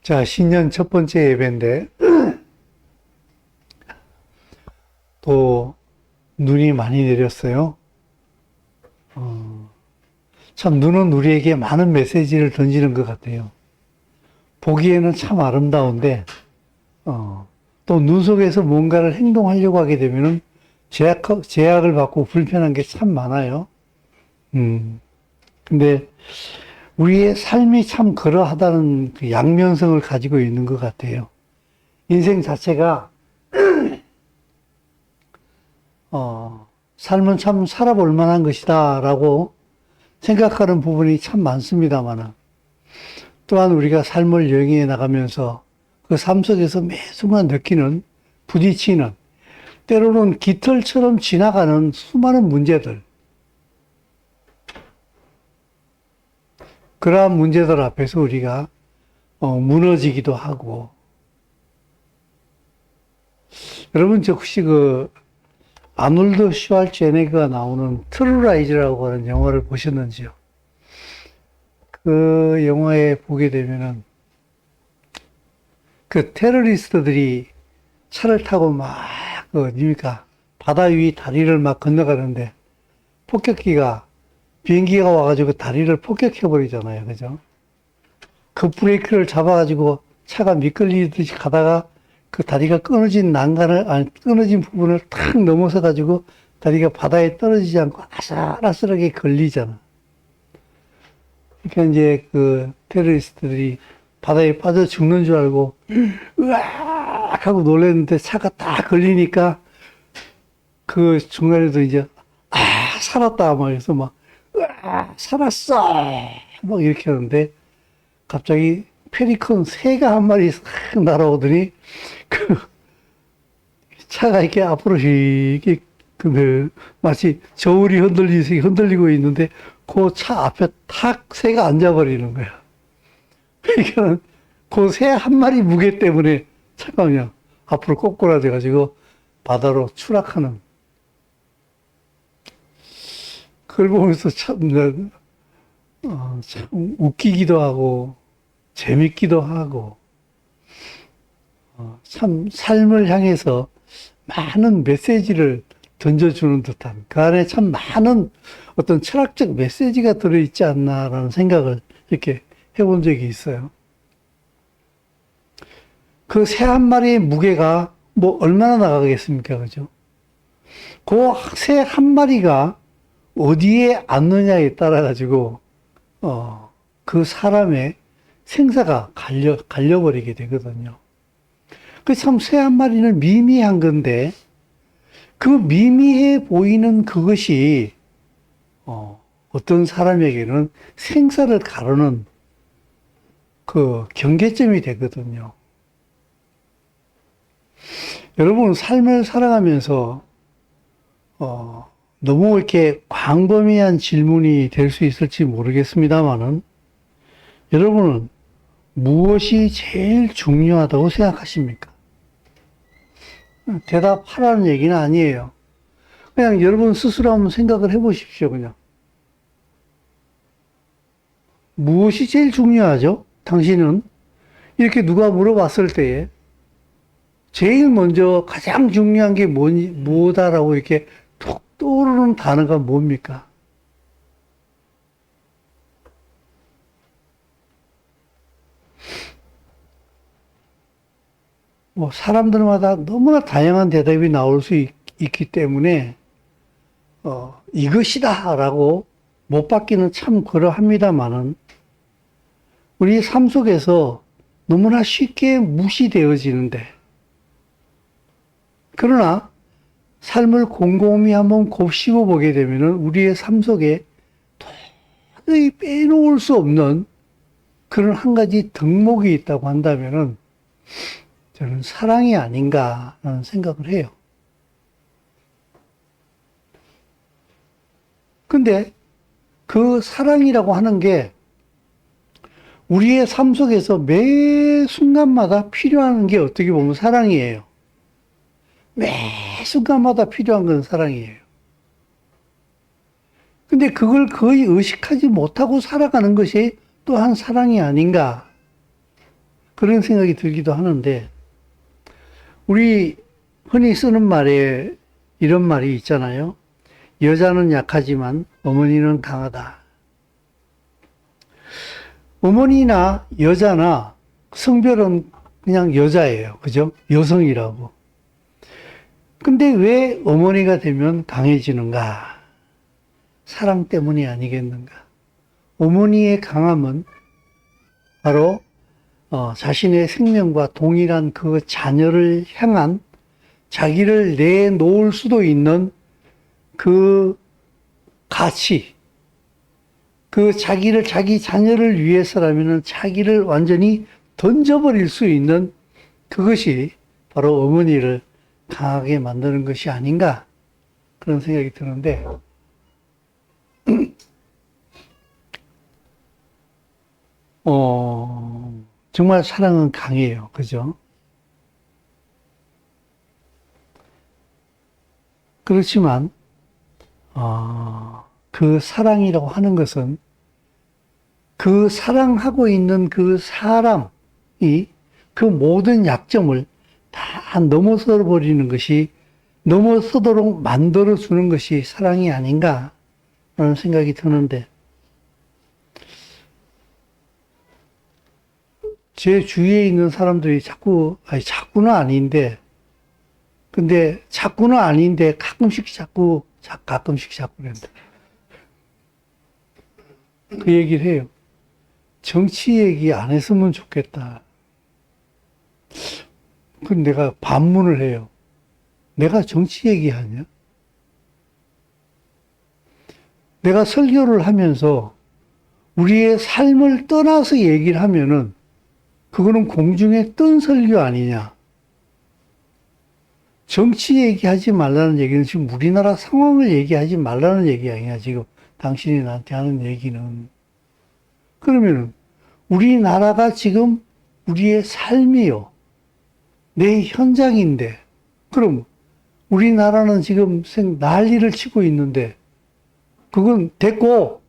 자, 신년 첫 번째 예배인데, 또, 눈이 많이 내렸어요. 참, 눈은 우리에게 많은 메시지를 던지는 것 같아요. 보기에는 참 아름다운데, 또 눈 속에서 뭔가를 행동하려고 하게 되면은 제약을 받고 불편한 게 참 많아요. 근데, 우리의 삶이 참 그러하다는 그 양면성을 가지고 있는 것 같아요. 인생 자체가 삶은 참 살아볼 만한 것이다라고 생각하는 부분이 참 많습니다만, 또한 우리가 삶을 여행해 나가면서 그 삶 속에서 매 순간 느끼는, 부딪히는, 때로는 깃털처럼 지나가는 수많은 문제들, 그러한 문제들 앞에서 우리가 무너지기도 하고, 여러분 저 혹시 그 아놀드 슈왈제네거가 나오는 트루라이즈라고 하는 영화를 보셨는지요? 그 영화에 보게 되면은 그 테러리스트들이 차를 타고 뭡니까? 바다 위 다리를 막 건너가는데 비행기가 와가지고 다리를 폭격해버리잖아요. 그죠? 그 브레이크를 잡아가지고 차가 미끌리듯이 가다가 그 다리가 끊어진 부분을 탁 넘어서 가지고 다리가 바다에 떨어지지 않고 아슬아슬하게 걸리잖아. 그러니까 이제 그 테러리스트들이 바다에 빠져 죽는 줄 알고 으악 하고 놀랐는데 차가 딱 걸리니까 그 중간에도 이제 살았다 막 해서 막 으악 살았어 막 이렇게 하는데 갑자기 페리컨 새가 한 마리 싹 날아오더니 그 차가 이렇게 앞으로 이렇게 마치 저울이 흔들리고 있는데 그 차 앞에 탁 새가 앉아버리는 거야. 그러니까는 그 새 한 마리 무게 때문에 차가 그냥 앞으로 꼬꾸라져 가지고 바다로 추락하는. 그걸 보면서 참 웃기기도 하고 재밌기도 하고 참 삶을 향해서 많은 메시지를 던져주는 듯한 그 안에 참 많은 어떤 철학적 메시지가 들어있지 않나라는 생각을 이렇게 해본 적이 있어요. 그 새 한 마리의 무게가 뭐 얼마나 나가겠습니까? 그죠? 그 새 한 마리가 어디에 앉느냐에 따라 가지고 그 사람의 생사가 갈려버리게 되거든요. 그 참 새 한 마리는 미미한 건데 그 미미해 보이는 그것이 어떤 사람에게는 생사를 가르는 그 경계점이 되거든요. 여러분 삶을 살아가면서 너무 이렇게 광범위한 질문이 될 수 있을지 모르겠습니다만은 여러분은 무엇이 제일 중요하다고 생각하십니까? 대답하라는 얘기는 아니에요. 그냥 여러분 스스로 한번 생각을 해보십시오, 그냥. 무엇이 제일 중요하죠? 당신은? 이렇게 누가 물어봤을 때에 제일 먼저 가장 중요한 게 뭐다라고 이렇게 톡 떠오르는 단어가 뭡니까? 뭐 사람들마다 너무나 다양한 대답이 나올 수 있기 때문에 이것이다라고 못 받기는 참 그러합니다만은 우리 삶 속에서 너무나 쉽게 무시되어지는데 그러나 삶을 곰곰이 한번 곱씹어 보게 되면은 우리의 삶 속에 도저히 빼놓을 수 없는 그런 한 가지 덕목이 있다고 한다면은 저는 사랑이 아닌가라는 생각을 해요. 근데 그 사랑이라고 하는 게 우리의 삶 속에서 매 순간마다 필요한 게 어떻게 보면 사랑이에요. 매 순간마다 필요한 건 사랑이에요. 근데 그걸 거의 의식하지 못하고 살아가는 것이 또한 사랑이 아닌가. 그런 생각이 들기도 하는데, 우리 흔히 쓰는 말에 이런 말이 있잖아요. 여자는 약하지만 어머니는 강하다. 어머니나 여자나 성별은 그냥 여자예요. 그죠? 여성이라고. 근데 왜 어머니가 되면 강해지는가? 사랑 때문이 아니겠는가? 어머니의 강함은 바로 자신의 생명과 동일한 그 자녀를 향한 자기를 내놓을 수도 있는 그 가치, 그 자기 자녀를 위해서라면 자기를 완전히 던져버릴 수 있는 그것이 바로 어머니를 강하게 만드는 것이 아닌가 그런 생각이 드는데, 정말 사랑은 강해요. 그죠? 그렇지만, 그 사랑이라고 하는 것은 그 사랑하고 있는 그 사람이 그 모든 약점을 다 넘어서 버리는 것이, 넘어서도록 만들어주는 것이 사랑이 아닌가 라는 생각이 드는데, 제 주위에 있는 사람들이 자꾸는 아닌데, 근데 자꾸는 아닌데 가끔씩 자꾸 그랬는데, 그 얘기를 해요. 정치 얘기 안 했으면 좋겠다. 그 내가 반문을 해요. 내가 정치 얘기하냐? 내가 설교를 하면서 우리의 삶을 떠나서 얘기를 하면은 그거는 공중에 뜬 설교 아니냐? 정치 얘기하지 말라는 얘기는 지금 우리나라 상황을 얘기하지 말라는 얘기 아니야, 지금 당신이 나한테 하는 얘기는. 그러면은 우리나라가 지금 우리의 삶이요, 내 현장인데, 그럼 우리나라는 지금 난리를 치고 있는데, 그건 됐고,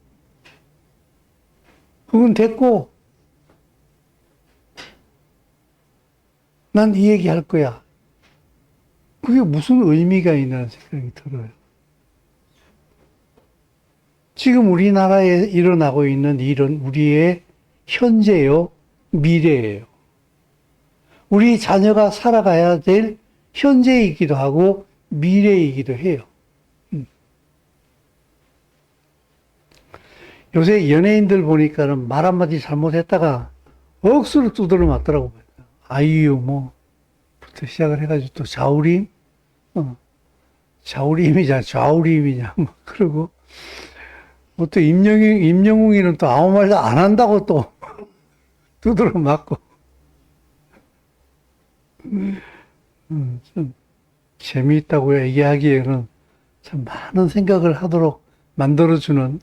난 이 얘기 할 거야. 그게 무슨 의미가 있나는 생각이 들어요. 지금 우리나라에 일어나고 있는 일은 우리의 현재요, 미래예요. 우리 자녀가 살아가야 될 현재이기도 하고 미래이기도 해요. 요새 연예인들 보니까는 말 한마디 잘못했다가 억수로 두드려 맞더라고. 아이유 부터 시작을 해가지고 또 좌우림, 좌우림이냐, 그러고, 또 임영웅이는 또 아무 말도 안 한다고 또 두드려 맞고. 좀 재미있다고 얘기하기에는 참 많은 생각을 하도록 만들어주는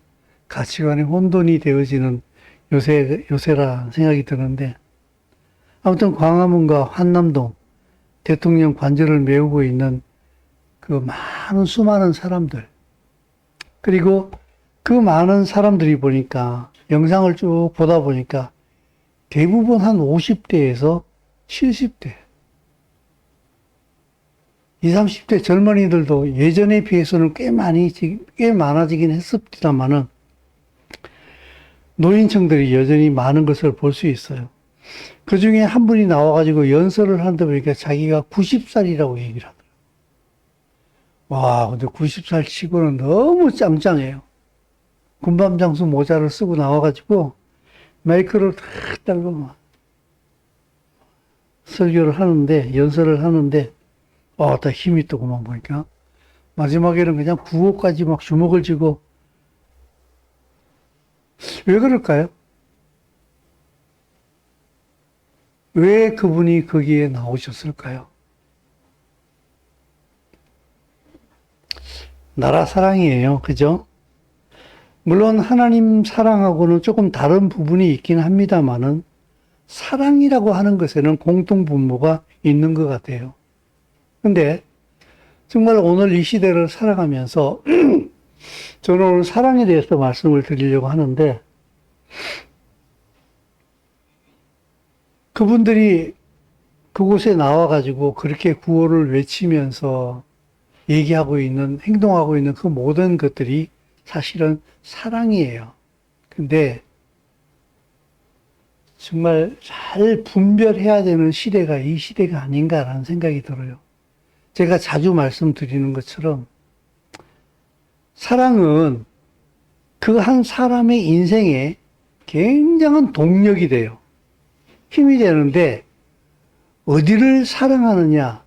가치관의 혼돈이 되어지는 요새라 생각이 드는데, 아무튼 광화문과 한남동 대통령 관저를 메우고 있는 그 수많은 사람들, 그리고 그 많은 사람들이 보니까, 영상을 쭉 보다 보니까 대부분 한 50대에서 70대, 20, 30대 젊은이들도 예전에 비해서는 꽤 많아지긴 했습니다만은 노인층들이 여전히 많은 것을 볼 수 있어요. 그 중에 한 분이 나와가지고 연설을 하는데 보니까 자기가 90살이라고 얘기를 하더라고요. 와, 근데 90살 치고는 너무 짱짱해요. 군밤장수 모자를 쓰고 나와가지고 마이크를 탁 달고 막 설교를 하는데, 연설을 하는데, 다 힘이 또 그만 보니까. 마지막에는 그냥 구호까지 막 주먹을 쥐고. 왜 그럴까요? 왜 그분이 거기에 나오셨을까요? 나라 사랑이에요. 그죠? 물론 하나님 사랑하고는 조금 다른 부분이 있긴 합니다만은 사랑이라고 하는 것에는 공통분모가 있는 것 같아요. 근데 정말 오늘 이 시대를 살아가면서 저는 오늘 사랑에 대해서 말씀을 드리려고 하는데, 그분들이 그곳에 나와가지고 그렇게 구호를 외치면서 얘기하고 있는, 행동하고 있는 그 모든 것들이 사실은 사랑이에요. 근데 정말 잘 분별해야 되는 시대가 이 시대가 아닌가라는 생각이 들어요. 제가 자주 말씀드리는 것처럼 사랑은 그 한 사람의 인생에 굉장한 동력이 돼요. 힘이 되는데 어디를 사랑하느냐,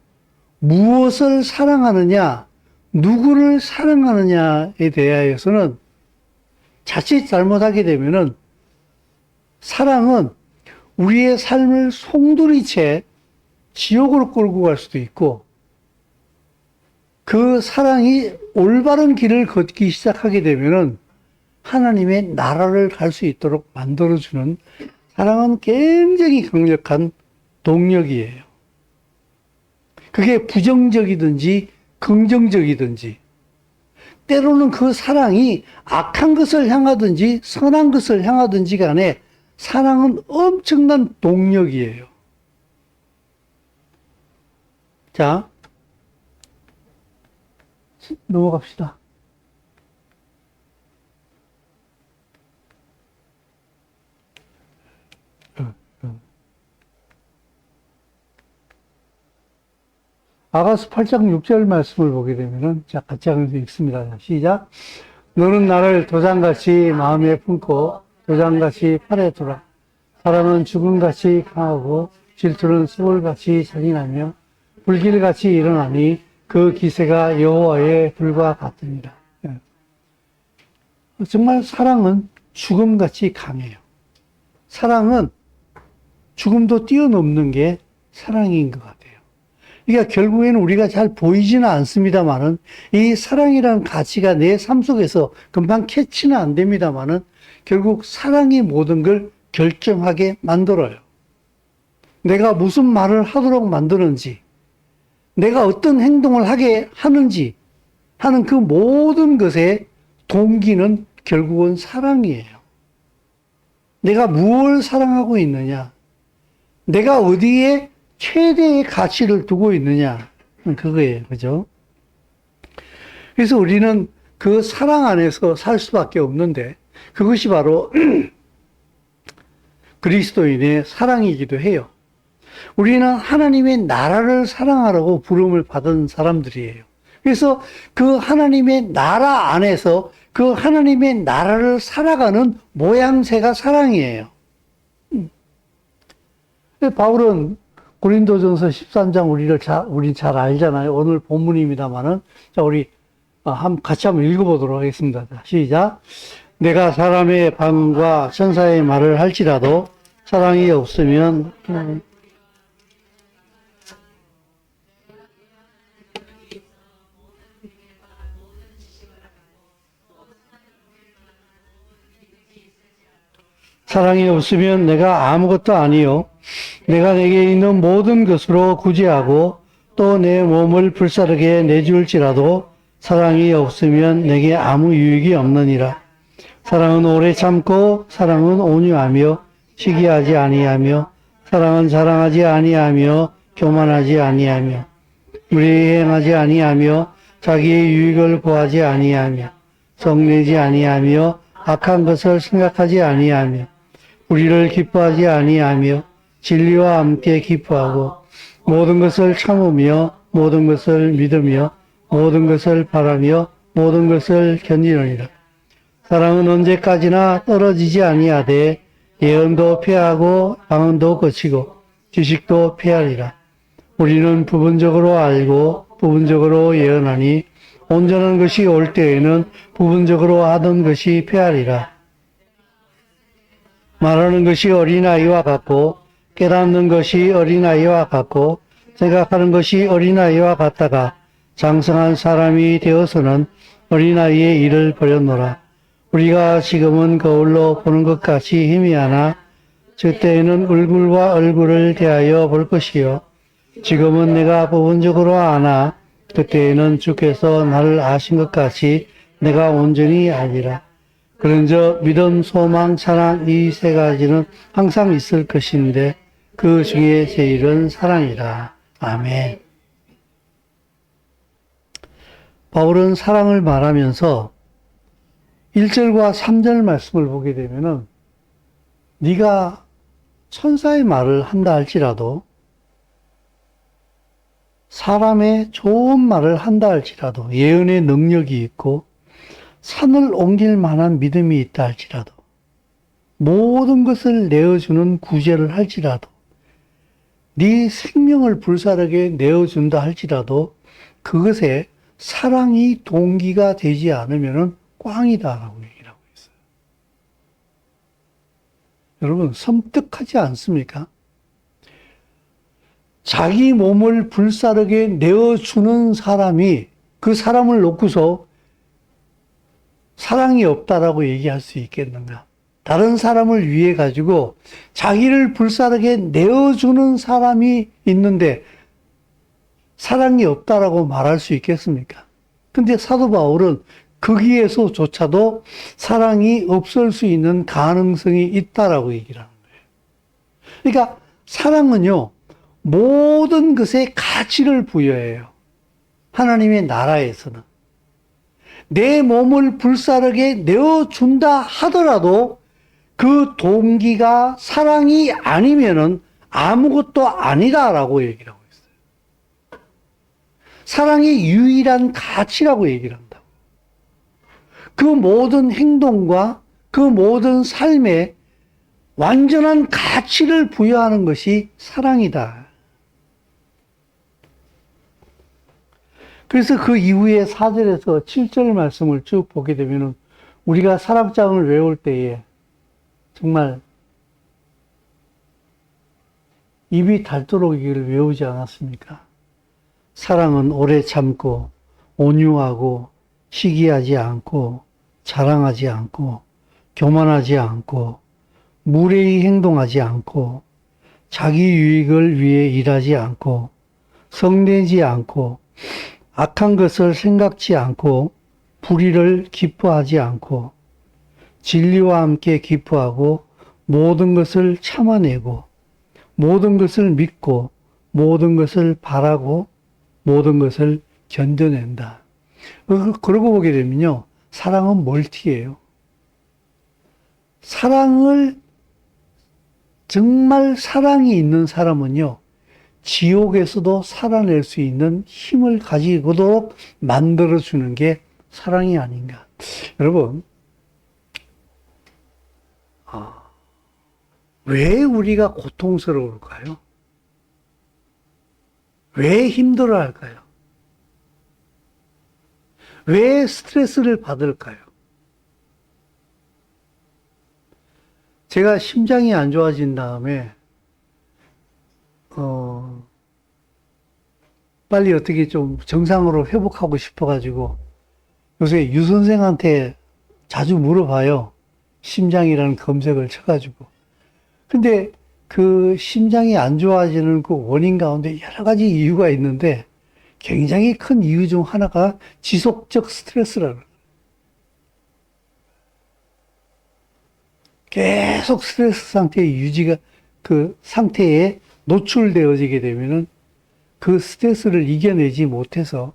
무엇을 사랑하느냐, 누구를 사랑하느냐에 대하여서는 자칫 잘못하게 되면은 사랑은 우리의 삶을 송두리째 지옥으로 끌고 갈 수도 있고 그 사랑이 올바른 길을 걷기 시작하게 되면은 하나님의 나라를 갈 수 있도록 만들어주는 사랑은 굉장히 강력한 동력이에요. 그게 부정적이든지 긍정적이든지 때로는 그 사랑이 악한 것을 향하든지 선한 것을 향하든지 간에 사랑은 엄청난 동력이에요. 자, 넘어갑시다. 아가서 8장 6절 말씀을 보게 되면은, 자, 같이 하면서 읽습니다. 시작. 너는 나를 도장같이 마음에 품고 도장같이 팔에 두라. 사랑은 죽음같이 강하고 질투는 수월같이 잔인하며 불길같이 일어나니 그 기세가 여호와의 불과 같으니라. 정말 사랑은 죽음같이 강해요. 사랑은 죽음도 뛰어넘는 게 사랑인 것 같아요. 그러니까 결국에는 우리가 잘 보이지는 않습니다만은 이 사랑이라는 가치가 내 삶 속에서 금방 캐치는 안 됩니다만은 결국 사랑이 모든 걸 결정하게 만들어요. 내가 무슨 말을 하도록 만드는지, 내가 어떤 행동을 하게 하는지 하는 그 모든 것의 동기는 결국은 사랑이에요. 내가 무엇을 사랑하고 있느냐, 내가 어디에 최대의 가치를 두고 있느냐, 그거예요. 그죠? 그래서 우리는 그 사랑 안에서 살 수밖에 없는데, 그것이 바로 그리스도인의 사랑이기도 해요. 우리는 하나님의 나라를 사랑하라고 부름을 받은 사람들이에요. 그래서 그 하나님의 나라 안에서 그 하나님의 나라를 살아가는 모양새가 사랑이에요. 바울은 고린도전서 13장 우리 잘 알잖아요. 오늘 본문입니다만은. 자, 우리 같이 한번 읽어보도록 하겠습니다. 시작. 내가 사람의 방과 천사의 말을 할지라도 사랑이 없으면 사랑이 없으면 내가 아무것도 아니요. 내가 내게 있는 모든 것으로 구제하고 또 내 몸을 불사르게 내줄지라도 사랑이 없으면 내게 아무 유익이 없느니라. 사랑은 오래 참고 사랑은 온유하며 시기하지 아니하며 사랑은 자랑하지 아니하며 교만하지 아니하며 무례히 행하지 아니하며 자기의 유익을 구하지 아니하며 성내지 아니하며 악한 것을 생각하지 아니하며 우리를 기뻐하지 아니하며 진리와 함께 기뻐하고 모든 것을 참으며 모든 것을 믿으며 모든 것을 바라며 모든 것을 견디느니라. 사랑은 언제까지나 떨어지지 아니하되 예언도 패하고 방언도 거치고 지식도 패하리라. 우리는 부분적으로 알고 부분적으로 예언하니 온전한 것이 올 때에는 부분적으로 하던 것이 패하리라. 말하는 것이 어린아이와 같고 깨닫는 것이 어린아이와 같고 생각하는 것이 어린아이와 같다가 장성한 사람이 되어서는 어린아이의 일을 버렸노라. 우리가 지금은 거울로 보는 것 같이 희미하나 저때에는 얼굴과 얼굴을 대하여 볼 것이요. 지금은 내가 부분적으로 아나 그때에는 주께서 나를 아신 것 같이 내가 온전히 알리라. 그런저 믿음, 소망, 사랑 이 세 가지는 항상 있을 것인데 그 중에 제일은 사랑이라. 아멘. 바울은 사랑을 말하면서 1절과 3절 말씀을 보게 되면은 네가 천사의 말을 한다 할지라도 사람의 좋은 말을 한다 할지라도 예언의 능력이 있고 산을 옮길 만한 믿음이 있다 할지라도 모든 것을 내어주는 구제를 할지라도 네 생명을 불사르게 내어준다 할지라도 그것에 사랑이 동기가 되지 않으면 꽝이다라고 얘기를 하고 있어요. 여러분 섬뜩하지 않습니까? 자기 몸을 불사르게 내어주는 사람이 그 사람을 놓고서 사랑이 없다라고 얘기할 수 있겠는가? 다른 사람을 위해 가지고 자기를 불사르게 내어주는 사람이 있는데 사랑이 없다라고 말할 수 있겠습니까? 근데 사도 바울은 거기에서조차도 사랑이 없을 수 있는 가능성이 있다라고 얘기를 하는 거예요. 그러니까 사랑은요, 모든 것에 가치를 부여해요. 하나님의 나라에서는. 내 몸을 불사르게 내어준다 하더라도 그 동기가 사랑이 아니면은 아무것도 아니다라고 얘기를 하고 있어요. 사랑이 유일한 가치라고 얘기를 한다고. 그 모든 행동과 그 모든 삶에 완전한 가치를 부여하는 것이 사랑이다. 그래서 그 이후에 4절에서 7절 말씀을 쭉 보게 되면은 우리가 사랑장을 외울 때에 정말 입이 닳도록 이걸 외우지 않았습니까? 사랑은 오래 참고 온유하고 시기하지 않고 자랑하지 않고 교만하지 않고 무례히 행동하지 않고 자기 유익을 위해 일하지 않고 성내지 않고 악한 것을 생각지 않고 불의를 기뻐하지 않고 진리와 함께 기뻐하고 모든 것을 참아내고 모든 것을 믿고 모든 것을 바라고 모든 것을 견뎌낸다. 그러고 보게 되면요. 사랑은 멀티예요. 정말 사랑이 있는 사람은요. 지옥에서도 살아낼 수 있는 힘을 가지고도록 만들어주는 게 사랑이 아닌가. 여러분, 왜 우리가 고통스러울까요? 왜 힘들어 할까요? 왜 스트레스를 받을까요? 제가 심장이 안 좋아진 다음에 빨리 어떻게 좀 정상으로 회복하고 싶어가지고 요새 유 선생한테 자주 물어봐요. 심장이라는 검색을 쳐가지고. 근데 그 심장이 안 좋아지는 그 원인 가운데 여러 가지 이유가 있는데 굉장히 큰 이유 중 하나가 지속적 스트레스라는. 계속 스트레스 상태의 유지가 그 상태에 노출되어지게 되면은 그 스트레스를 이겨내지 못해서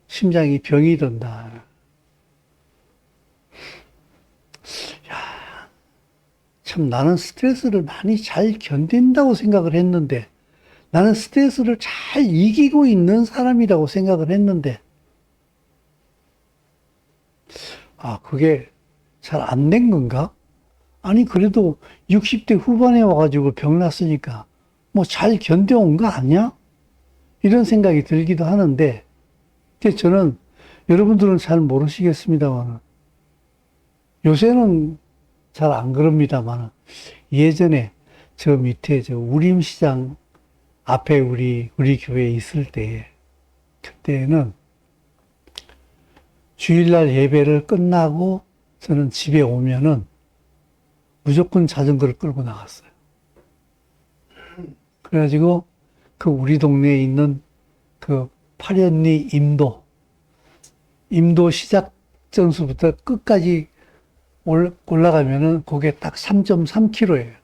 심장이 병이 든다. 야, 참 나는 스트레스를 많이 잘 견딘다고 생각을 했는데 나는 스트레스를 잘 이기고 있는 사람이라고 생각을 했는데 그게 잘 안 된 건가? 아니 그래도 60대 후반에 와가지고 병 났으니까 뭐 잘 견뎌온 거 아니야? 이런 생각이 들기도 하는데 저는 여러분들은 잘 모르시겠습니다만 요새는 잘 안 그럽니다만 예전에 저 밑에 저 우림시장 앞에 우리 교회에 있을 때에 그때는 주일날 예배를 끝나고 저는 집에 오면은 무조건 자전거를 끌고 나갔어요. 그래가지고 그 우리 동네에 있는 그 파련리 임도 시작전수부터 끝까지 올라가면은 그게 딱 3.3km예요.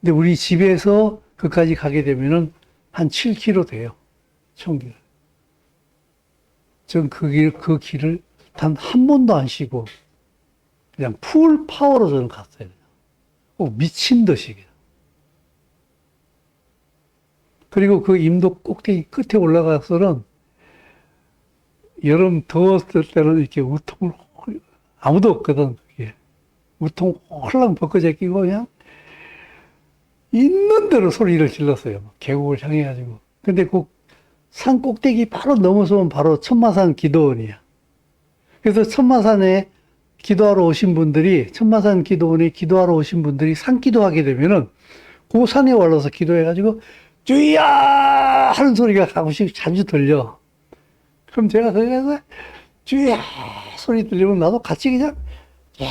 근데 우리 집에서 그까지 가게 되면은 한 7km 돼요. 총길. 전 그 길을 단 한 번도 안 쉬고 그냥 풀 파워로 저는 갔어요. 미친 듯이. 그리고 그 임도 꼭대기 끝에 올라가서는 여름 더웠을 때는 이렇게 우통을 아무도 없거든. 그게. 우통 홀랑 벗겨져 끼고 그냥 있는 대로 소리를 질렀어요. 계곡을 향해가지고. 근데 그 산 꼭대기 바로 넘어서면 바로 천마산 기도원이야. 그래서 천마산에 기도하러 오신 분들이, 천마산 기도원에 기도하러 오신 분들이 산기도하게 되면은 그 산에 올라서 기도해가지고 주야! 하는 소리가 가끔씩 자주 들려. 그럼 제가 거기 가서 주야! 소리 들리면 나도 같이 그냥 주야!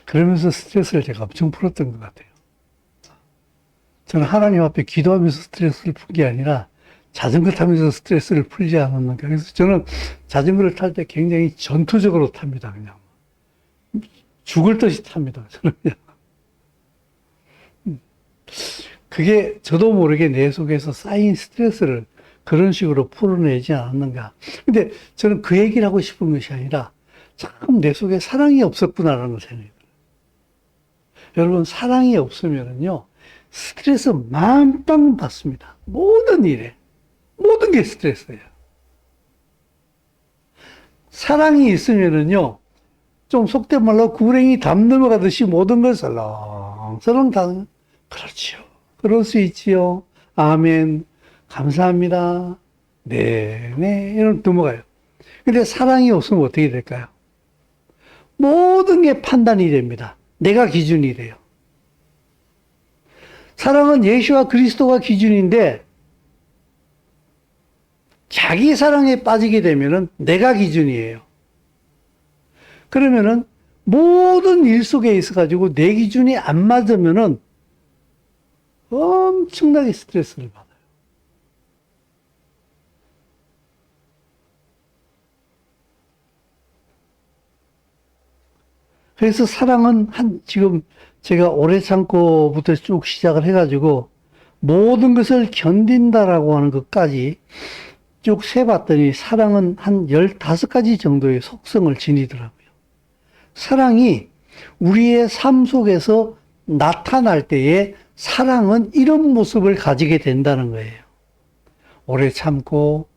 그러면서 스트레스를 제가 엄청 풀었던 것 같아요. 저는 하나님 앞에 기도하면서 스트레스를 푼 게 아니라 자전거 타면서 스트레스를 풀지 않았는가. 그래서 저는 자전거를 탈 때 굉장히 전투적으로 탑니다. 그냥. 죽을 듯이 탑니다. 저는 그냥. 그게 저도 모르게 내 속에서 쌓인 스트레스를 그런 식으로 풀어내지 않았는가. 근데 저는 그 얘기를 하고 싶은 것이 아니라 참 내 속에 사랑이 없었구나라는 생각이 들어요. 여러분, 사랑이 없으면은요, 스트레스 만빵 받습니다. 모든 일에. 모든 게 스트레스예요. 사랑이 있으면은요, 좀 속된 말로 구랭이 담 넘어가듯이 모든 걸 설렁설렁 다, 그렇지요. 그럴 수 있지요. 아멘. 감사합니다. 네, 네. 이런 넘어가요. 근데 사랑이 없으면 어떻게 될까요? 모든 게 판단이 됩니다. 내가 기준이 돼요. 사랑은 예수와 그리스도가 기준인데 자기 사랑에 빠지게 되면은 내가 기준이에요. 그러면은 모든 일 속에 있어가지고 내 기준이 안 맞으면은 엄청나게 스트레스를 받아요. 그래서 사랑은 지금 제가 오래 참고부터 쭉 시작을 해가지고 모든 것을 견딘다라고 하는 것까지 쭉 세봤더니 사랑은 한 15가지 정도의 속성을 지니더라고요. 사랑이 우리의 삶 속에서 나타날 때에 사랑은 이런 모습을 가지게 된다는 거예요. 오래 참고,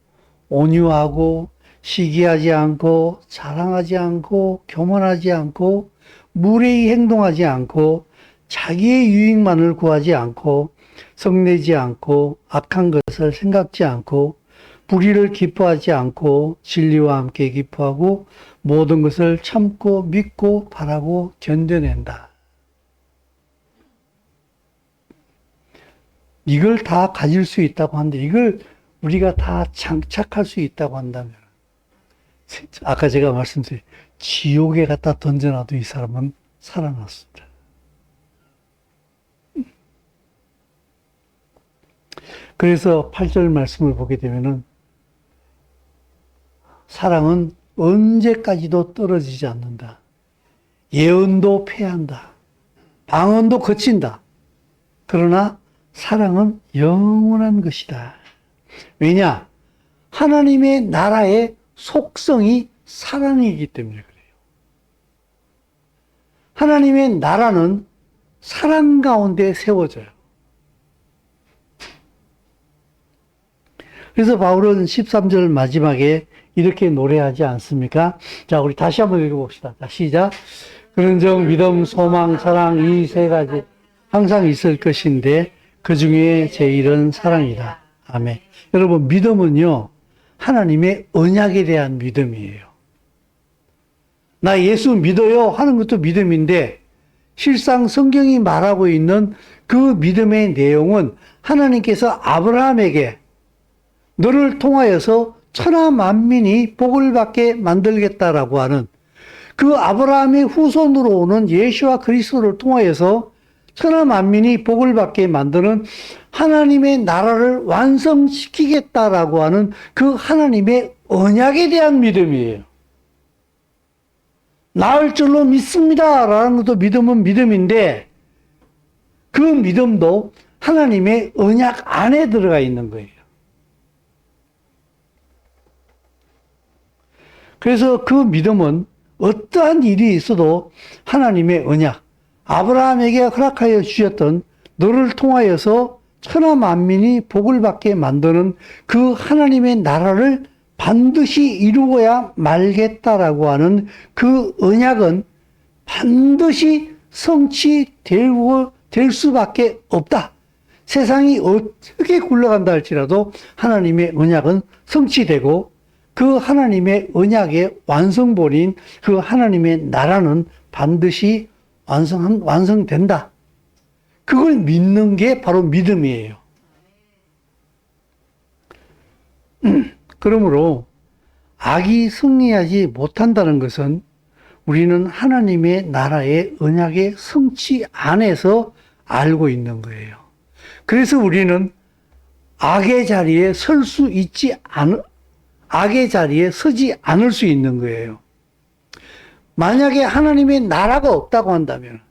온유하고, 시기하지 않고, 자랑하지 않고, 교만하지 않고, 무례히 행동하지 않고, 자기의 유익만을 구하지 않고, 성내지 않고, 악한 것을 생각지 않고, 불의를 기뻐하지 않고, 진리와 함께 기뻐하고, 모든 것을 참고, 믿고, 바라고, 견뎌낸다. 이걸 다 가질 수 있다고 하는데, 이걸 우리가 다 장착할 수 있다고 한다면, 아까 제가 말씀드린 지옥에 갖다 던져놔도 이 사람은 살아났습니다. 그래서 8절 말씀을 보게 되면은 사랑은 언제까지도 떨어지지 않는다. 예언도 패한다. 방언도 거친다. 그러나 사랑은 영원한 것이다. 왜냐? 하나님의 나라의 속성이 사랑이기 때문에 그래요. 하나님의 나라는 사랑 가운데 세워져요. 그래서 바울은 13절 마지막에 이렇게 노래하지 않습니까? 자, 우리 다시 한번 읽어봅시다. 자, 시작. 그런즉 믿음, 소망, 사랑 이 세 가지 항상 있을 것인데 그 중에 제일은 사랑이다. 아멘. 여러분, 믿음은요, 하나님의 언약에 대한 믿음이에요. 나 예수 믿어요 하는 것도 믿음인데 실상 성경이 말하고 있는 그 믿음의 내용은 하나님께서 아브라함에게 너를 통하여서 천하 만민이 복을 받게 만들겠다라고 하는 그 아브라함의 후손으로 오는 예수와 그리스도를 통하여서 천하 만민이 복을 받게 만드는 하나님의 나라를 완성시키겠다라고 하는 그 하나님의 언약에 대한 믿음이에요. 나을 줄로 믿습니다. 라는 것도 믿음은 믿음인데 그 믿음도 하나님의 언약 안에 들어가 있는 거예요. 그래서 그 믿음은 어떠한 일이 있어도 하나님의 언약, 아브라함에게 허락하여 주셨던 너를 통하여서 천하 만민이 복을 받게 만드는 그 하나님의 나라를 반드시 이루어야 말겠다라고 하는 그 언약은 반드시 성취될 수밖에 없다. 세상이 어떻게 굴러간다 할지라도 하나님의 언약은 성취되고 그 하나님의 언약의 완성본인 그 하나님의 나라는 반드시 완성된다. 그걸 믿는 게 바로 믿음이에요. 그러므로 악이 승리하지 못한다는 것은 우리는 하나님의 나라의 언약의 성취 안에서 알고 있는 거예요. 그래서 우리는 악의 자리에 악의 자리에 서지 않을 수 있는 거예요. 만약에 하나님의 나라가 없다고 한다면,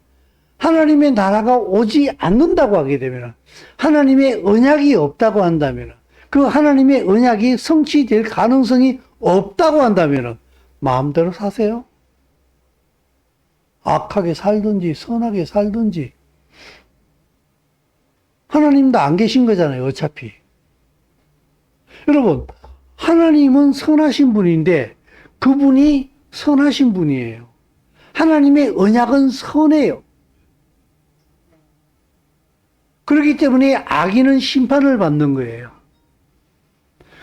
하나님의 나라가 오지 않는다고 하게 되면, 하나님의 언약이 없다고 한다면, 그 하나님의 언약이 성취될 가능성이 없다고 한다면 마음대로 사세요. 악하게 살든지 선하게 살든지. 하나님도 안 계신 거잖아요, 어차피. 여러분, 하나님은 선하신 분인데 그분이 선하신 분이에요. 하나님의 언약은 선해요. 그렇기 때문에 악인은 심판을 받는 거예요.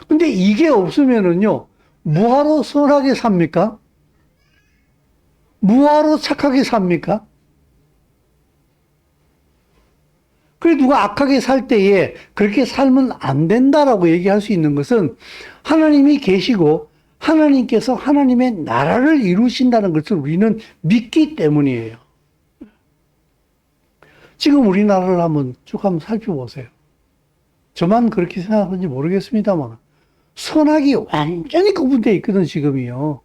근데 이게 없으면은요, 뭐하러 선하게 삽니까? 뭐하러 착하게 삽니까? 그래, 누가 악하게 살 때에 그렇게 살면 안 된다라고 얘기할 수 있는 것은 하나님이 계시고 하나님께서 하나님의 나라를 이루신다는 것을 우리는 믿기 때문이에요. 지금 우리나라를 쭉 한번 살펴보세요. 저만 그렇게 생각하는지 모르겠습니다만 선악이 완전히 구분되어 있거든, 지금이요.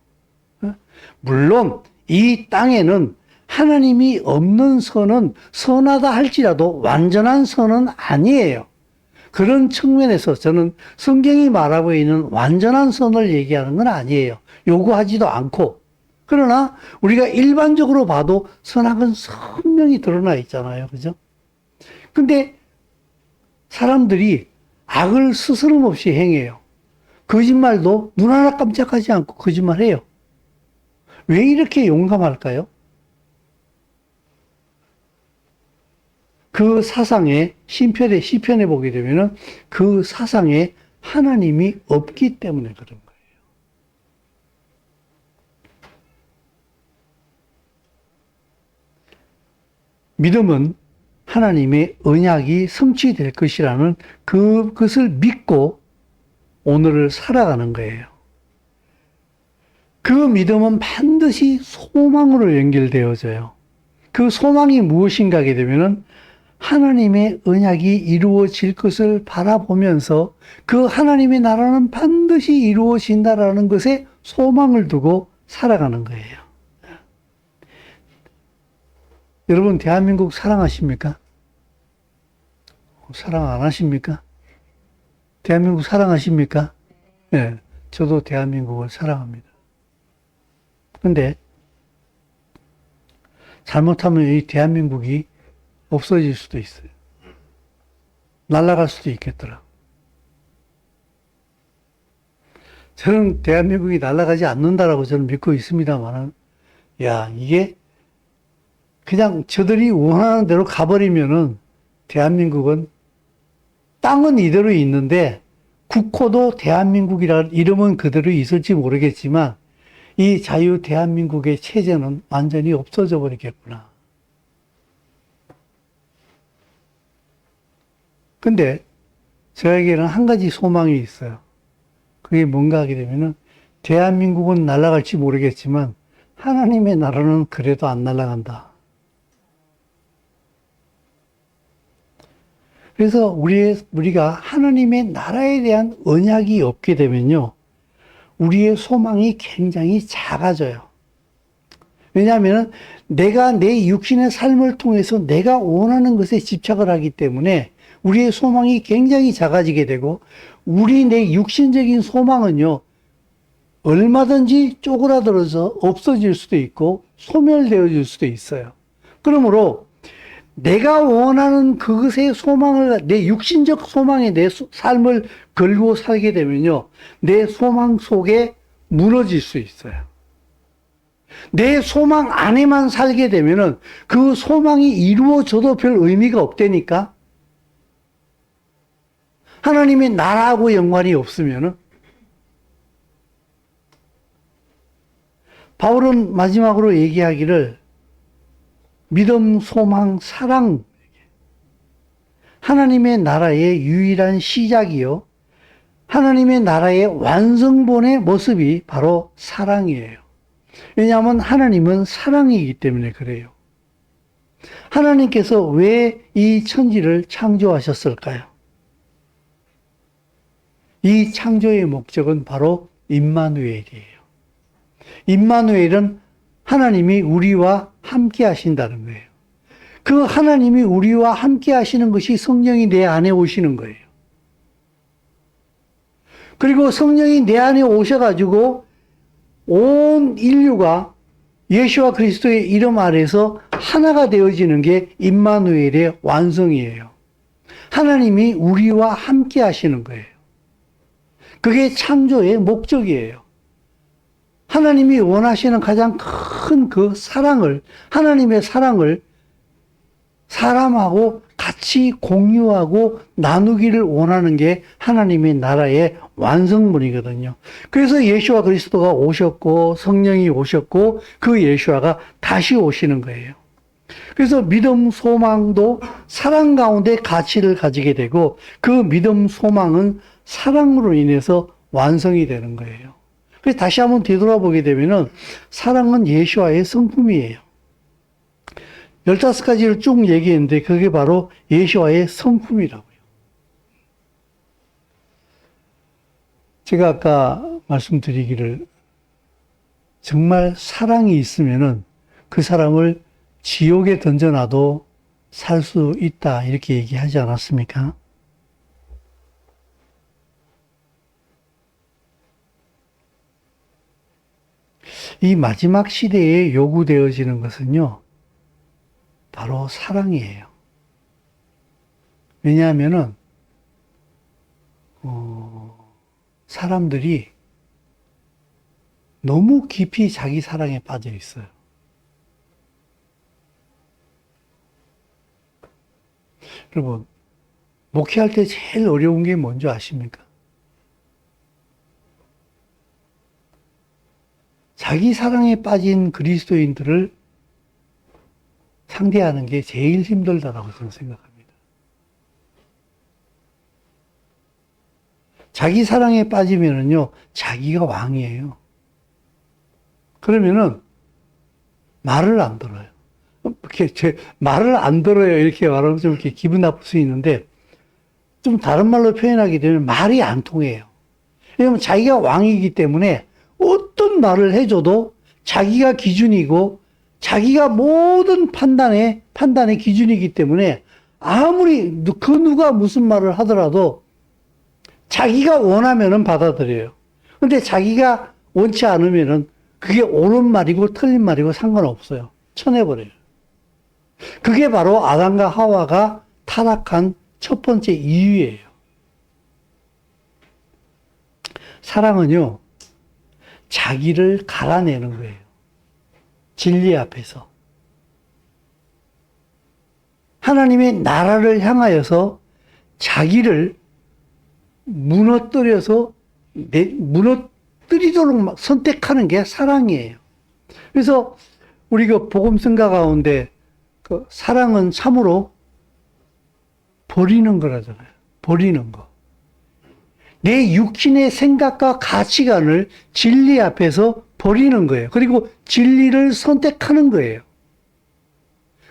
물론 이 땅에는 하나님이 없는 선은 선하다 할지라도 완전한 선은 아니에요. 그런 측면에서 저는 성경이 말하고 있는 완전한 선을 얘기하는 건 아니에요. 요구하지도 않고. 그러나 우리가 일반적으로 봐도 선악은 선명히 드러나 있잖아요. 그죠? 근데 사람들이 악을 스스럼 없이 행해요. 거짓말도 눈 하나 깜짝하지 않고 거짓말해요. 왜 이렇게 용감할까요? 그 사상에 시편에 보게 되면은 그 사상에 하나님이 없기 때문에 그런 거예요. 믿음은 하나님의 언약이 성취될 것이라는 그것을 믿고 오늘을 살아가는 거예요. 그 믿음은 반드시 소망으로 연결되어져요. 그 소망이 무엇인가 하게 되면은 하나님의 언약이 이루어질 것을 바라보면서 그 하나님의 나라는 반드시 이루어진다라는 것에 소망을 두고 살아가는 거예요. 여러분, 대한민국 사랑하십니까? 사랑 안 하십니까? 대한민국 사랑하십니까? 네, 저도 대한민국을 사랑합니다. 근데 잘못하면 이 대한민국이 없어질 수도 있어요. 날아갈 수도 있겠더라. 저는 대한민국이 날아가지 않는다라고 저는 믿고 있습니다만, 이게 그냥 저들이 원하는 대로 가버리면은 대한민국은 땅은 이대로 있는데 국호도 대한민국이라는 이름은 그대로 있을지 모르겠지만 이 자유 대한민국의 체제는 완전히 없어져 버리겠구나. 근데 저에게는 한 가지 소망이 있어요. 그게 뭔가 하게 되면은 대한민국은 날아갈지 모르겠지만 하나님의 나라는 그래도 안 날아간다. 그래서 우리가 하나님의 나라에 대한 언약이 없게 되면요, 우리의 소망이 굉장히 작아져요. 왜냐하면 내가 내 육신의 삶을 통해서 내가 원하는 것에 집착을 하기 때문에 우리의 소망이 굉장히 작아지게 되고, 우리 내 육신적인 소망은요, 얼마든지 쪼그라들어서 없어질 수도 있고 소멸되어질 수도 있어요. 그러므로 내가 원하는 그것의 소망을, 내 육신적 소망에 내 삶을 걸고 살게 되면요, 내 소망 속에 무너질 수 있어요. 내 소망 안에만 살게 되면은 그 소망이 이루어져도 별 의미가 없다니까. 하나님의 나라하고 연관이 없으면은. 바울은 마지막으로 얘기하기를 믿음, 소망, 사랑, 하나님의 나라의 유일한 시작이요, 하나님의 나라의 완성본의 모습이 바로 사랑이에요. 왜냐하면 하나님은 사랑이기 때문에 그래요. 하나님께서 왜 이 천지를 창조하셨을까요? 이 창조의 목적은 바로 임마누엘이에요. 임마누엘은 하나님이 우리와 함께 하신다는 거예요. 그 하나님이 우리와 함께 하시는 것이 성령이 내 안에 오시는 거예요. 그리고 성령이 내 안에 오셔가지고 온 인류가 예수와 그리스도의 이름 아래서 하나가 되어지는 게 임마누엘의 완성이에요. 하나님이 우리와 함께 하시는 거예요. 그게 창조의 목적이에요. 하나님이 원하시는 가장 큰 그 사랑을, 하나님의 사랑을 사람하고 같이 공유하고 나누기를 원하는 게 하나님의 나라의 완성본이거든요. 그래서 예수와 그리스도가 오셨고 성령이 오셨고 그 예수와가 다시 오시는 거예요. 그래서 믿음, 소망도 사랑 가운데 가치를 가지게 되고, 그 믿음, 소망은 사랑으로 인해서 완성이 되는 거예요. 그래서 다시 한번 되돌아보게 되면은 사랑은 예수와의 성품이에요. 15가지를 쭉 얘기했는데 그게 바로 예수와의 성품이라고요. 제가 아까 말씀드리기를, 정말 사랑이 있으면은 그 사람을 지옥에 던져놔도 살 수 있다, 이렇게 얘기하지 않았습니까? 이 마지막 시대에 요구되어지는 것은요, 바로 사랑이에요. 왜냐하면은, 사람들이 너무 깊이 자기 사랑에 빠져 있어요. 여러분, 목회할 때 제일 어려운 게 뭔지 아십니까? 자기 사랑에 빠진 그리스도인들을 상대하는 게 제일 힘들다라고 저는 생각합니다. 자기 사랑에 빠지면은요, 자기가 왕이에요. 그러면은 말을 안 들어요. 이렇게 말을 안 들어요, 이렇게 말하면 좀 이렇게 기분 나쁠 수 있는데, 좀 다른 말로 표현하게 되면 말이 안 통해요. 왜냐면 자기가 왕이기 때문에 어떤 말을 해줘도 자기가 기준이고 자기가 모든 판단의 기준이기 때문에 아무리 그 누가 무슨 말을 하더라도 자기가 원하면은 받아들여요. 근데 자기가 원치 않으면은 그게 옳은 말이고 틀린 말이고 상관없어요. 쳐내버려요. 그게 바로 아담과 하와가 타락한 첫 번째 이유예요. 사랑은요, 자기를 갈아내는 거예요. 진리 앞에서. 하나님의 나라를 향하여서 자기를 무너뜨리도록 선택하는 게 사랑이에요. 그래서 우리 그 복음성가 가운데 그 사랑은 참으로 버리는 거라잖아요. 버리는 거. 내 육신의 생각과 가치관을 진리 앞에서 버리는 거예요. 그리고 진리를 선택하는 거예요.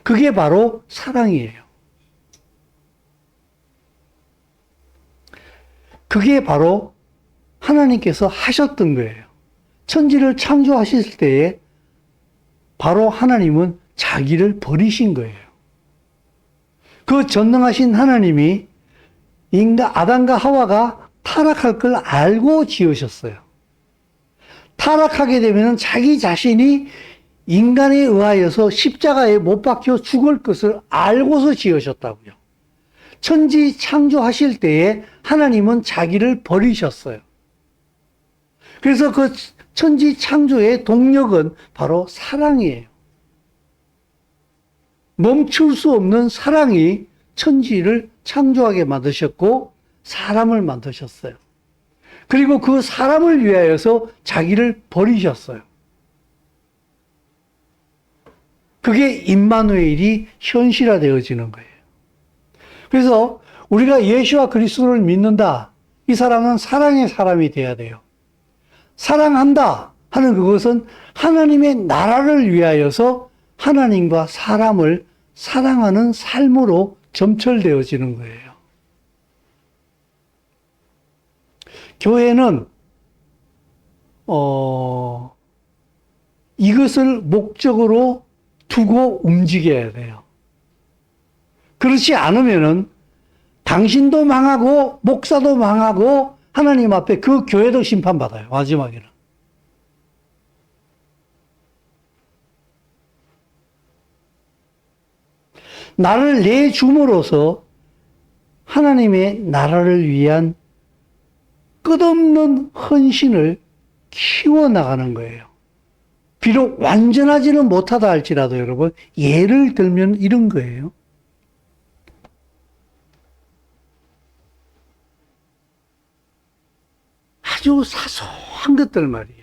그게 바로 사랑이에요. 그게 바로 하나님께서 하셨던 거예요. 천지를 창조하실 때에 바로 하나님은 자기를 버리신 거예요. 그 전능하신 하나님이 아담과 하와가 타락할 걸 알고 지으셨어요. 타락하게 되면 자기 자신이 인간에 의하여서 십자가에 못 박혀 죽을 것을 알고서 지으셨다고요. 천지 창조하실 때에 하나님은 자기를 버리셨어요. 그래서 그 천지 창조의 동력은 바로 사랑이에요. 멈출 수 없는 사랑이 천지를 창조하게 만드셨고 사람을 만드셨어요. 그리고 그 사람을 위하여서 자기를 버리셨어요. 그게 임마누엘이 현실화되어지는 거예요. 그래서 우리가 예수와 그리스도를 믿는다. 이 사람은 사랑의 사람이 돼야 돼요. 사랑한다 하는 그것은 하나님의 나라를 위하여서 하나님과 사람을 사랑하는 삶으로 점철되어지는 거예요. 교회는 이것을 목적으로 두고 움직여야 돼요. 그렇지 않으면은 당신도 망하고 목사도 망하고 하나님 앞에 그 교회도 심판받아요. 마지막에는. 나를 내줌으로써 하나님의 나라를 위한 끝없는 헌신을 키워나가는 거예요. 비록 완전하지는 못하다 할지라도 여러분, 예를 들면 이런 거예요. 아주 사소한 것들 말이에요.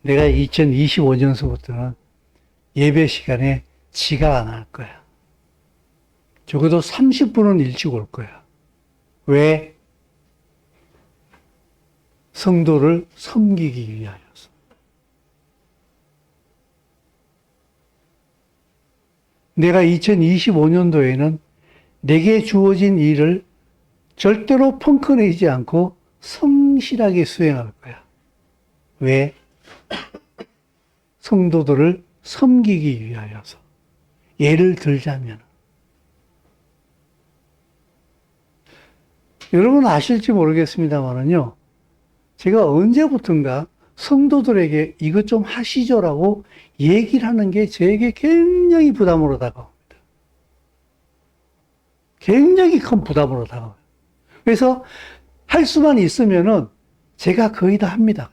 내가 2025년서부터는 예배 시간에 지각 안 할 거야. 적어도 30분은 일찍 올 거야. 왜? 성도를 섬기기 위하여서. 내가 2025년도에는 내게 주어진 일을 절대로 펑크내지 않고 성실하게 수행할 거야. 왜? 성도들을 섬기기 위하여서. 예를 들자면 여러분 아실지 모르겠습니다만은요, 제가 언제부턴가 성도들에게 이것 좀 하시죠라고 얘기를 하는 게 저에게 굉장히 부담으로 다가옵니다. 굉장히 큰 부담으로 다가와요. 그래서 할 수만 있으면은 제가 거의 다 합니다.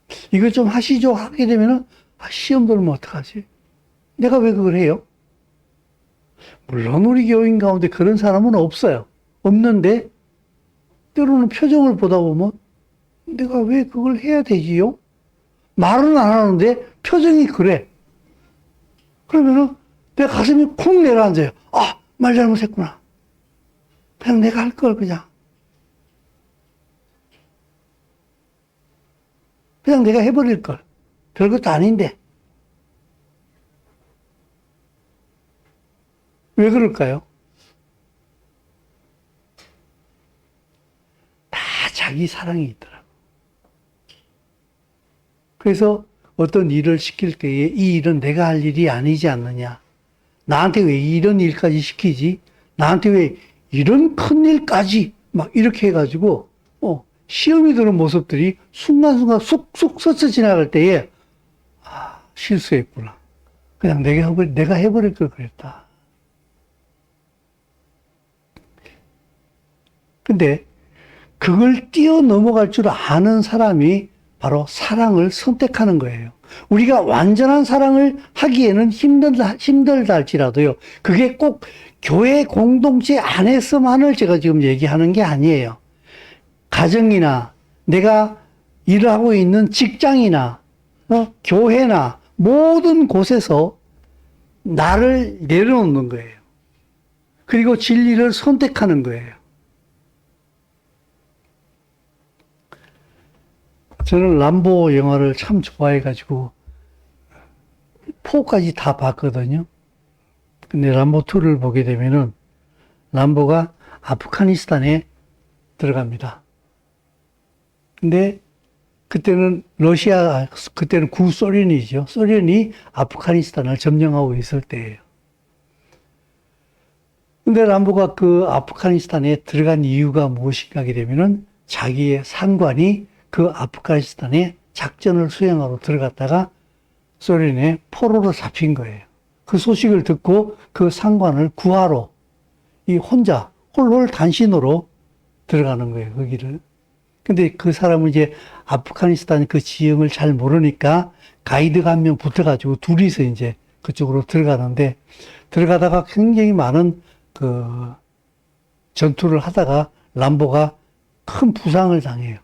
그냥. 이거 좀 하시죠 하게 되면은 시험 들면 어떡하지? 내가 왜 그걸 해요? 물론 우리 교인 가운데 그런 사람은 없어요. 없는데 때로는 표정을 보다 보면 내가 왜 그걸 해야 되지요? 말은 안 하는데 표정이 그래. 그러면은 내 가슴이 쿵 내려앉아요. 말 잘못했구나. 그냥 내가 할 걸 그냥. 그냥 내가 해버릴 걸. 별것도 아닌데. 왜 그럴까요? 다 자기 사랑이 있더라고. 그래서 어떤 일을 시킬 때에 이 일은 내가 할 일이 아니지 않느냐. 나한테 왜 이런 일까지 시키지? 나한테 왜 이런 큰 일까지? 막 이렇게 해가지고, 시험이 드는 모습들이 순간순간 쑥쑥 스쳐 지나갈 때에, 실수했구나. 그냥 내가 해버릴 걸 그랬다. 근데 그걸 뛰어넘어갈 줄 아는 사람이 바로 사랑을 선택하는 거예요. 우리가 완전한 사랑을 하기에는 힘들다 할지라도요. 그게 꼭 교회 공동체 안에서만을 제가 지금 얘기하는 게 아니에요. 가정이나 내가 일을 하고 있는 직장이나 교회나 모든 곳에서 나를 내려놓는 거예요. 그리고 진리를 선택하는 거예요. 저는 람보 영화를 참 좋아해가지고 4까지 다 봤거든요. 근데 람보 2를 보게 되면은 람보가 아프가니스탄에 들어갑니다. 근데 그때는 구소련이죠. 소련이 아프가니스탄을 점령하고 있을 때예요. 근데 람보가 그 아프가니스탄에 들어간 이유가 무엇인가 하게 되면은 자기의 상관이 그 아프가니스탄에 작전을 수행하러 들어갔다가 소련에 포로로 잡힌 거예요. 그 소식을 듣고 그 상관을 구하러 혼자 홀홀단신으로 들어가는 거예요, 거기를. 근데 그 사람은 이제 아프가니스탄 그 지형을 잘 모르니까 가이드가 한 명 붙어가지고 둘이서 이제 그쪽으로 들어가는데, 들어가다가 굉장히 많은 그 전투를 하다가 람보가 큰 부상을 당해요.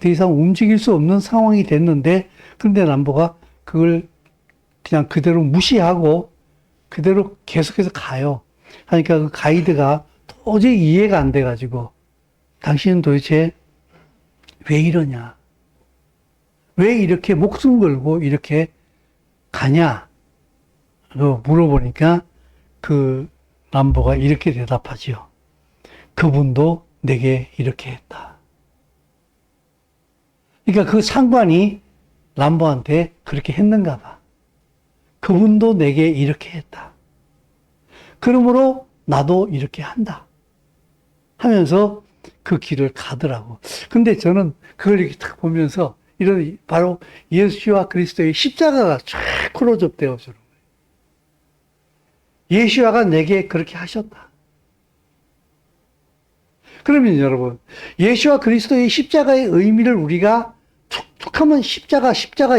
더 이상 움직일 수 없는 상황이 됐는데, 그런데 람보가 그걸 그냥 그대로 무시하고 그대로 계속해서 가요. 하니까 그 가이드가 도저히 이해가 안 돼가지고, 당신은 도대체 왜 이러냐? 왜 이렇게 목숨 걸고 이렇게 가냐? 물어보니까 그 람보가 이렇게 대답하지요. 그분도 내게 이렇게 했다. 그러니까 그 상관이 람보한테 그렇게 했는가 봐. 그분도 내게 이렇게 했다. 그러므로 나도 이렇게 한다. 하면서 그 길을 가더라고. 근데 저는 그걸 이렇게 딱 보면서 이런 바로 예수와 그리스도의 십자가가 쫙 클로즈업 되어주는 거예요. 예수와가 내게 그렇게 하셨다. 그러면 여러분, 예수와 그리스도의 십자가의 의미를 우리가 툭툭하면 십자가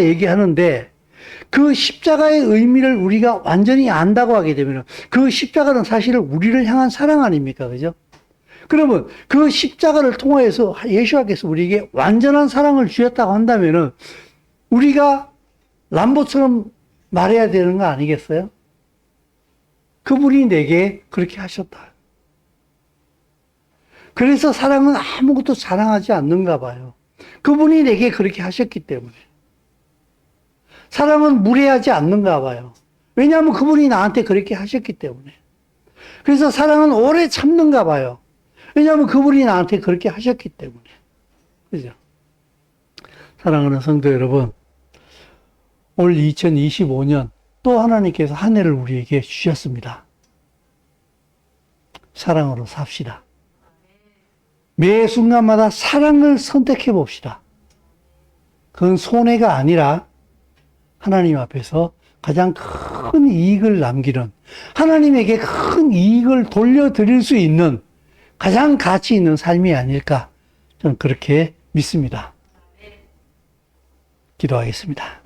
얘기하는데, 그 십자가의 의미를 우리가 완전히 안다고 하게 되면 그 십자가는 사실 우리를 향한 사랑 아닙니까? 그죠? 그러면 그 십자가를 통하여서 예수께서 우리에게 완전한 사랑을 주셨다고 한다면은 우리가 람보처럼 말해야 되는 거 아니겠어요? 그분이 내게 그렇게 하셨다. 그래서 사랑은 아무것도 자랑하지 않는가 봐요. 그분이 내게 그렇게 하셨기 때문에. 사랑은 무례하지 않는가 봐요. 왜냐하면 그분이 나한테 그렇게 하셨기 때문에. 그래서 사랑은 오래 참는가 봐요. 왜냐하면 그분이 나한테 그렇게 하셨기 때문에. 그죠? 사랑하는 성도 여러분, 올 2025년 또 하나님께서 한 해를 우리에게 주셨습니다. 사랑으로 삽시다. 매 순간마다 사랑을 선택해 봅시다. 그건 손해가 아니라 하나님 앞에서 가장 큰 이익을 남기는, 하나님에게 큰 이익을 돌려드릴 수 있는 가장 가치 있는 삶이 아닐까, 저는 그렇게 믿습니다. 기도하겠습니다.